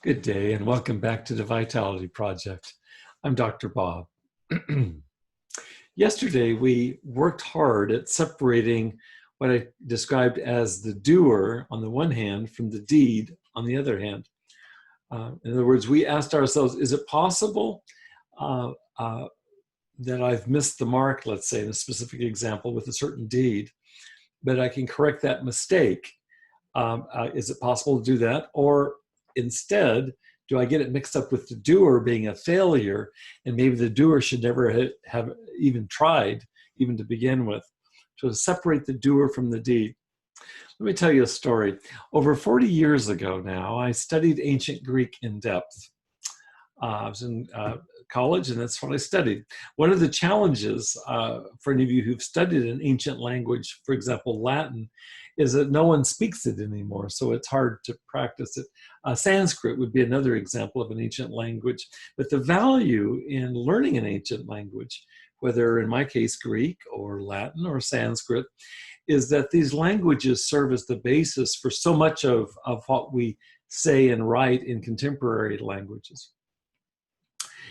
Good day and welcome back to the Vitality Project. I'm Dr. Bob. Yesterday we worked hard at separating what I described as the doer on the one hand from the deed on the other hand. In other words, we asked ourselves, is it possible that I've missed the mark, let's say in a specific example with a certain deed, but I can correct that mistake? Is it possible to do that? Or instead, do I get it mixed up with the doer being a failure, and maybe the doer should never have even tried, even to begin with? So to separate the doer from the deed. Let me tell you a story. Over 40 years ago now, I studied ancient Greek in depth. I was in college, and that's what I studied. One of the challenges for any of you who've studied an ancient language, for example, Latin, is that no one speaks it anymore, so it's hard to practice it. Sanskrit would be another example of an ancient language. But the value in learning an ancient language, whether in my case Greek or Latin or Sanskrit, is that these languages serve as the basis for so much of what we say and write in contemporary languages.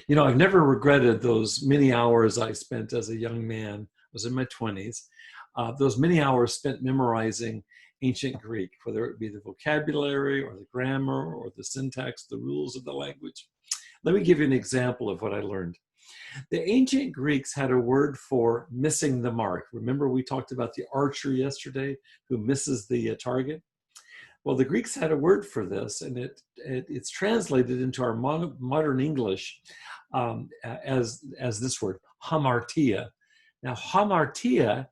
You know, I've never regretted those many hours I spent as a young man. I was in my 20s. Those many hours spent memorizing ancient Greek, whether it be the vocabulary or the grammar or the syntax, the rules of the language. Let me give you an example of what I learned. The ancient Greeks had a word for missing the mark. Remember we talked about the archer yesterday who misses the target? Well, the Greeks had a word for this, and it's translated into our modern English as this word, hamartia. Now, hamartia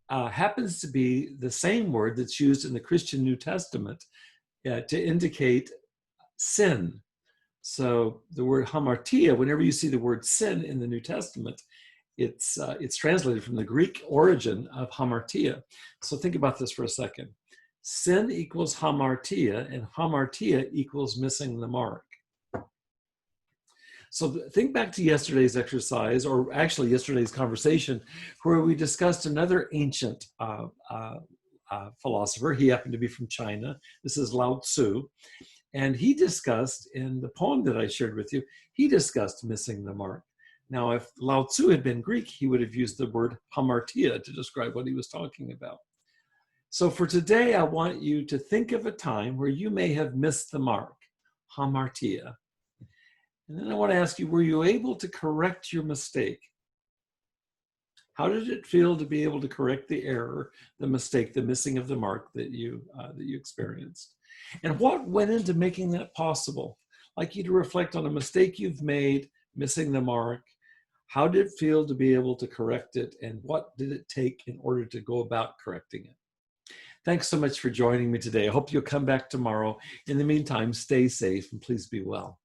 happens to be the same word that's used in the Christian New Testament to indicate sin. So the word hamartia, whenever you see the word sin in the New Testament, it's translated from the Greek origin of hamartia. So think about this for a second. Sin equals hamartia, and hamartia equals missing the mark. So think back to yesterday's exercise, or actually yesterday's conversation, where we discussed another ancient philosopher. He happened to be from China. This is Lao Tzu. And he discussed, in the poem that I shared with you, he discussed missing the mark. Now, if Lao Tzu had been Greek, he would have used the word hamartia to describe what he was talking about. So for today, I want you to think of a time where you may have missed the mark, hamartia. And then I want to ask you, were you able to correct your mistake? How did it feel to be able to correct the error, the mistake, the missing of the mark that you experienced? And what went into making that possible? I'd like you to reflect on a mistake you've made, missing the mark. How did it feel to be able to correct it? And what did it take in order to go about correcting it? Thanks so much for joining me today. I hope you'll come back tomorrow. In the meantime, stay safe and please be well.